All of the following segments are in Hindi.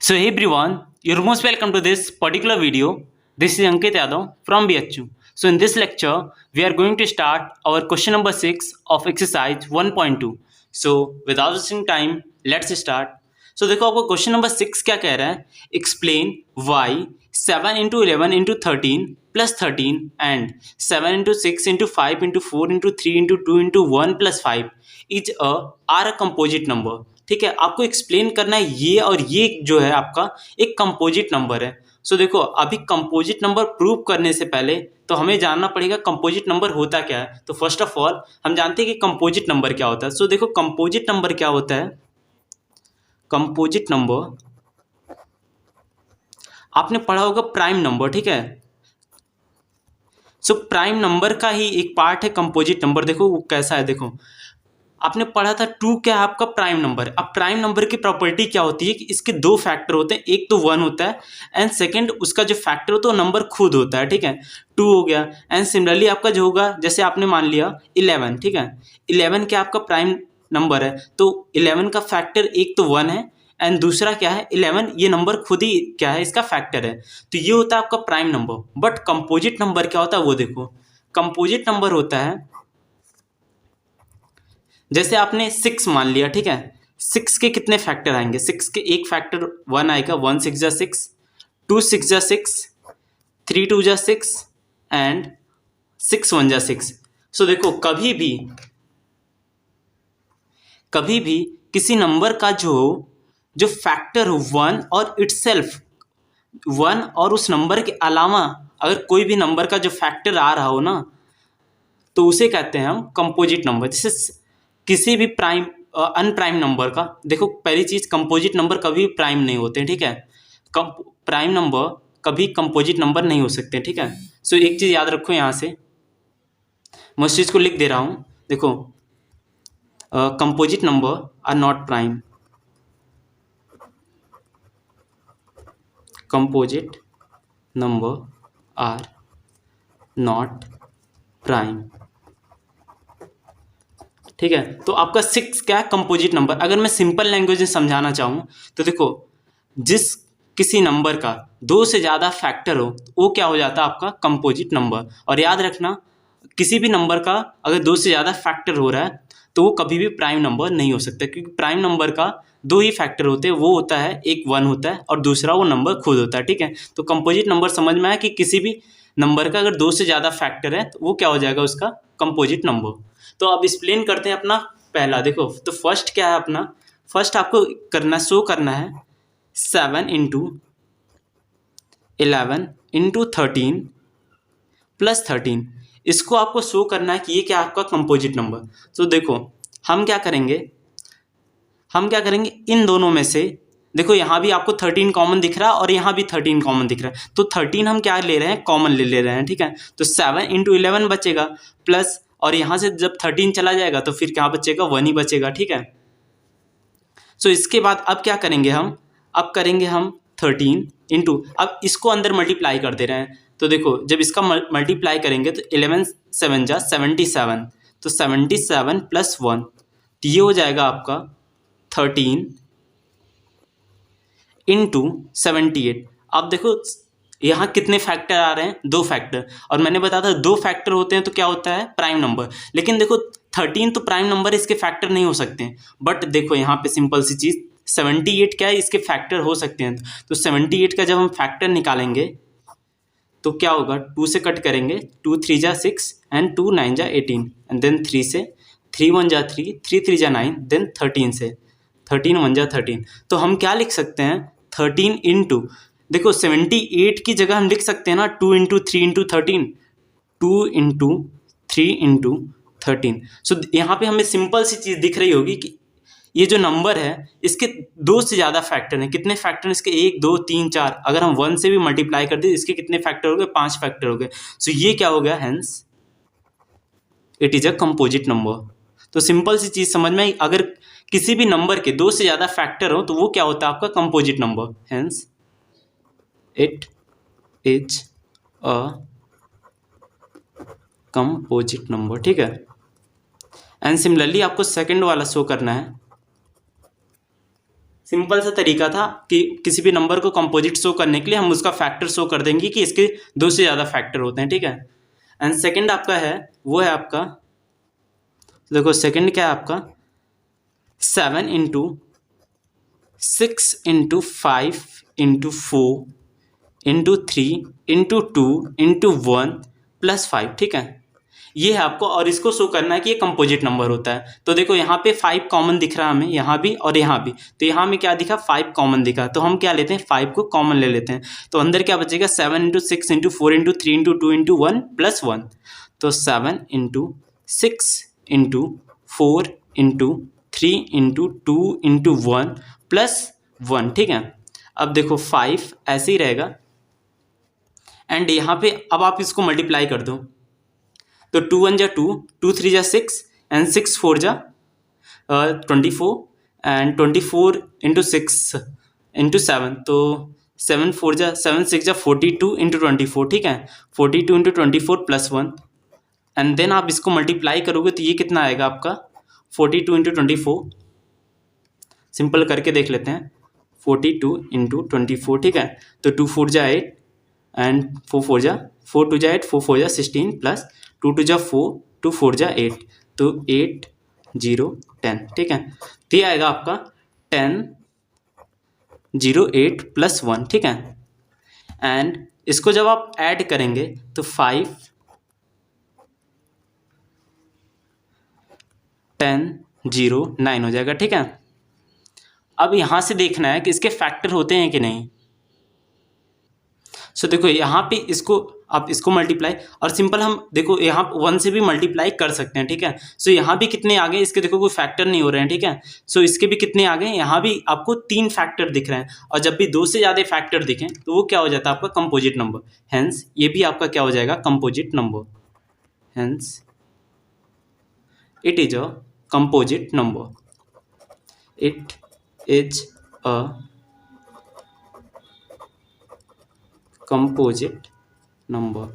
So hey everyone, you're most welcome to this particular video. This is Ankit Yadav from BHU. So in this lecture, we are going to start our question number 6 of exercise 1.2. So without wasting time, let's start. So देखो आपको क्वेश्चन नंबर 6 क्या कह रहा है, explain why 7 into 11 into 13 plus 13 and 7 into 6 into 5 into 4 into 3 into 2 into 1 plus 5 is are a composite number. ठीक है, आपको एक्सप्लेन करना है ये और ये जो है आपका एक कंपोजिट नंबर है। सो देखो अभी कंपोजिट नंबर प्रूव करने से पहले तो हमें जानना पड़ेगा कंपोजिट नंबर होता क्या है। तो फर्स्ट ऑफ ऑल हम जानते हैं कि कंपोजिट नंबर क्या होता है। सो देखो कंपोजिट नंबर क्या होता है। कंपोजिट नंबर आपने पढ़ा होगा प्राइम नंबर, ठीक है। सो प्राइम नंबर का ही एक पार्ट है कंपोजिट नंबर। देखो वो कैसा है, देखो आपने पढ़ा था 2 क्या है आपका प्राइम नंबर। अब प्राइम नंबर की प्रॉपर्टी क्या होती है कि इसके 2 फैक्टर होते हैं, एक तो 1 होता है एंड सेकंड उसका जो फैक्टर होता है वो नंबर खुद होता है, ठीक है। 2 हो गया एंड सिमिलरली आपका जो होगा, जैसे आपने मान लिया 11, ठीक है। 11 क्या आपका प्राइम नंबर है, तो 11 का फैक्टर एक तो 1 है एंड दूसरा क्या है 11, ये नंबर खुद ही क्या है इसका फैक्टर है। तो ये होता है आपका prime number. But composite number क्या होता है वो देखो। कंपोजिट नंबर होता है जैसे आपने 6 मान लिया, ठीक है। 6 के कितने फैक्टर आएंगे, 6 के एक फैक्टर 1 आएगा, 1 6 जा 6, 2 6 जा 6, 3 2 जा 6 एंड 6 1 जा 6। सो देखो कभी भी किसी नंबर का जो फैक्टर हो 1 और इटसेल्फ 1 और उस नंबर के अलावा अगर कोई भी नंबर का जो फैक्टर आ रहा हो ना, तो उसे कहते हैं हम कंपोजिट नंबर। जैसे किसी भी प्राइम अनप्राइम नंबर का, देखो पहली चीज कंपोजिट नंबर कभी प्राइम नहीं होते, ठीक है। प्राइम नंबर कभी कंपोजिट नंबर नहीं हो सकते, ठीक है। सो एक चीज याद रखो, यहां से मैं उस चीज को लिख दे रहा हूं। देखो composite number are not prime. Composite number are not prime, ठीक है। तो आपका 6 क्या है कंपोजिट नंबर। अगर मैं सिंपल लैंग्वेज में समझाना चाहूँ तो देखो जिस किसी नंबर का 2 से ज़्यादा फैक्टर हो वो क्या हो जाता है आपका कंपोजिट नंबर। और याद रखना किसी भी नंबर का अगर 2 से ज़्यादा फैक्टर हो रहा है तो वो कभी भी प्राइम नंबर नहीं हो सकता, क्योंकि प्राइम नंबर का 2 ही फैक्टर होते हैं, वो होता है एक 1 होता है और दूसरा वो नंबर खुद होता है, ठीक है। तो कंपोजिट नंबर समझ में आया कि किसी भी नंबर का अगर 2 से ज़्यादा फैक्टर है तो वो क्या हो जाएगा उसका कंपोजिट नंबर। तो अब एक्सप्लेन करते हैं अपना पहला। देखो तो फर्स्ट क्या है अपना, फर्स्ट आपको करना शो करना है 7 इंटू 11 इंटू 13 प्लस 13। इसको आपको शो करना है कि ये क्या आपका कंपोजिट नंबर। तो देखो हम क्या करेंगे इन दोनों में से, देखो यहाँ भी आपको 13 कॉमन दिख रहा है और यहाँ भी 13 कॉमन दिख रहा है, तो 13 हम क्या ले रहे हैं कॉमन ले रहे हैं, ठीक है। तो 7 इंटू 11 बचेगा प्लस, और यहाँ से जब 13 चला जाएगा तो फिर क्या बचेगा 1 ही बचेगा, ठीक है। सो इसके बाद अब क्या करेंगे अब करेंगे हम 13 इंटू, अब इसको अंदर मल्टीप्लाई कर दे रहे हैं। तो देखो जब इसका मल्टीप्लाई करेंगे तो 11 7 जा 77, तो 77 प्लस 1, तो ये हो जाएगा आपका 13 इंटू 78। अब देखो यहाँ कितने फैक्टर आ रहे हैं, 2 फैक्टर, और मैंने बताया था 2 फैक्टर होते हैं तो क्या होता है प्राइम नंबर। लेकिन देखो 13 तो प्राइम नंबर, इसके फैक्टर नहीं हो सकते। बट देखो यहाँ पे सिंपल सी चीज़ 78 क्या है इसके फैक्टर हो सकते हैं। तो 78 का जब हम फैक्टर निकालेंगे तो क्या होगा, 2 से कट करेंगे, 2 3 जा 6 एंड 2 9 जा 18 एंड देन 3 से 3 1 जा 3, 3 3 जा 9, देन 13 से 13 1 जा 13। तो हम क्या लिख सकते हैं 13 इंटू, देखो 78 की जगह हम लिख सकते हैं ना 2 इंटू 3 इंटू 13, 2 इंटू 3 इंटू 13। सो यहाँ पे हमें सिंपल सी चीज़ दिख रही होगी कि ये जो नंबर है इसके 2 से ज़्यादा फैक्टर हैं। कितने फैक्टर हैं इसके, 1 2 3 4, अगर हम 1 से भी मल्टीप्लाई कर दें इसके कितने फैक्टर हो गए, 5 फैक्टर हो गए। सो ये क्या हो गया, hence it is a composite number. तो सिंपल सी चीज़ समझ में आई, अगर किसी भी नंबर के 2 से ज़्यादा फैक्टर हो तो वो क्या होता है आपका composite number, hence it is a composite number, ठीक है। एंड सिमिलरली आपको सेकंड वाला शो करना है सिंपल सा तरीका था कि किसी भी नंबर को कंपोजिट शो करने के लिए हम उसका फैक्टर शो कर देंगे कि इसके 2 से ज़्यादा फैक्टर होते हैं, ठीक है। एंड सेकंड आपका है वो है आपका, देखो सेकंड क्या है आपका 7 into 6 into 5 into 4 into 3 into 2 into 1 plus 5, ठीक है। ये है आपको, और इसको शो करना है कि ये कंपोजिट नंबर होता है। तो देखो यहाँ पे 5 कॉमन दिख रहा है हमें, यहाँ भी और यहाँ भी। तो यहाँ में क्या दिखा 5 कॉमन दिखा, तो हम क्या लेते हैं 5 को कॉमन ले लेते हैं। तो अंदर क्या बचेगा 7 into 6 into 4 into 3 into 2 into 1 plus 1। तो 7 into 6 into 4 into 3 into 2 into 1 plus 1, ठीक है। अब देखो 5 ऐसे ही रहेगा एंड यहाँ पे अब आप इसको मल्टीप्लाई कर दो। तो 2 1 जा 2, 2 3 जा 6 एंड 6 4 जा 24 एंड 24 इंटू 6 इंटू 7, तो 7 4 जा 7 6 जा 42 इंटू 24, ठीक है। 42 इंटू 24 प्लस 1 एंड देन आप इसको मल्टीप्लाई करोगे तो ये कितना आएगा आपका 42 इंटू 24। सिंपल करके देख लेते हैं 42 इंटू 24, ठीक है। तो 2 4 जा 8 एंड 4 4 जा 4 2 जा 8 4 4 जा 16 प्लस 2 2 जा 4 2 4 जा 8, तो 8 0 10, ठीक है। तो ये आएगा आपका 10 0 8 प्लस 1, ठीक है। एंड इसको जब आप ऐड करेंगे तो 5 10 0 9 हो जाएगा, ठीक है। अब यहाँ से देखना है कि इसके फैक्टर होते हैं कि नहीं। सो देखो यहाँ पे इसको आप इसको मल्टीप्लाई, और सिंपल हम देखो यहाँ 1 से भी मल्टीप्लाई कर सकते हैं, ठीक है। सो यहाँ भी कितने आ गए इसके, देखो कोई फैक्टर नहीं हो रहे हैं, ठीक है। सो इसके भी कितने आ गए, यहाँ भी आपको 3 फैक्टर दिख रहे हैं, और जब भी 2 से ज़्यादा फैक्टर दिखें तो वो क्या हो जाता है आपका कंपोजिट नंबर। हेंस ये भी आपका क्या हो जाएगा composite number. Hence it is a composite number, it is a composite number.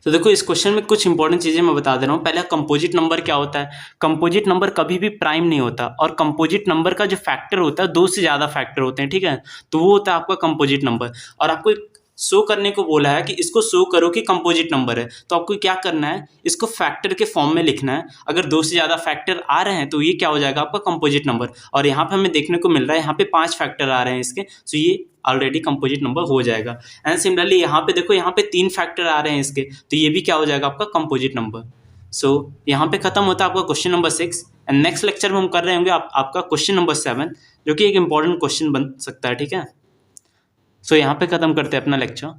तो देखो इस क्वेश्चन में कुछ इंपॉर्टेंट चीज़ें मैं बता दे रहा हूँ। पहले कंपोजिट नंबर क्या होता है। कंपोजिट नंबर कभी भी प्राइम नहीं होता, और कंपोजिट नंबर का जो फैक्टर होता है 2 से ज़्यादा फैक्टर होते हैं, ठीक है। तो वो होता है आपका कंपोजिट नंबर। और आपको शो करने को बोला है कि इसको शो करो कि कंपोजिट नंबर है, तो आपको क्या करना है इसको फैक्टर के फॉर्म में लिखना है। अगर 2 से ज़्यादा फैक्टर आ रहे हैं तो ये क्या हो जाएगा आपका कंपोजिट नंबर। और यहाँ पे हमें देखने को मिल रहा है यहाँ पे 5 फैक्टर आ रहे हैं इसके, तो ये ऑलरेडी कंपोजिट नंबर हो जाएगा। एंड सिमिलरली यहाँ पे देखो यहाँ पे 3 फैक्टर आ रहे हैं इसके, तो ये भी क्या हो जाएगा आपका कंपोजिट नंबर। सो यहाँ पे खत्म होता है आपका question number 6। And next lecture में हम कर रहे होंगे आपका क्वेश्चन नंबर 7, जो कि एक इंपॉर्टेंट क्वेश्चन बन सकता है, ठीक है। सो यहाँ पे खत्म करते हैं अपना लेक्चर।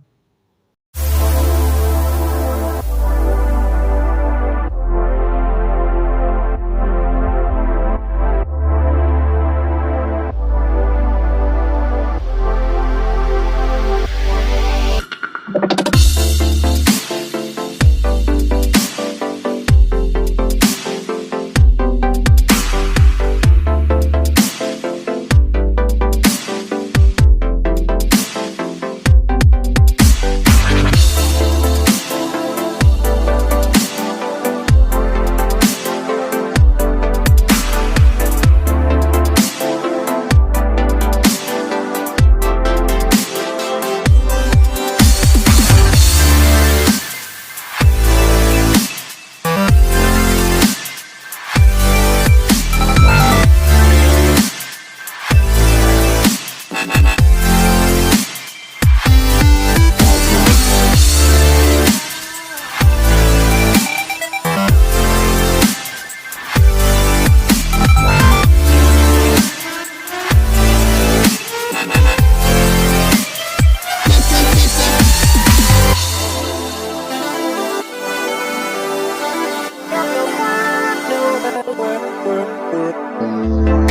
Work.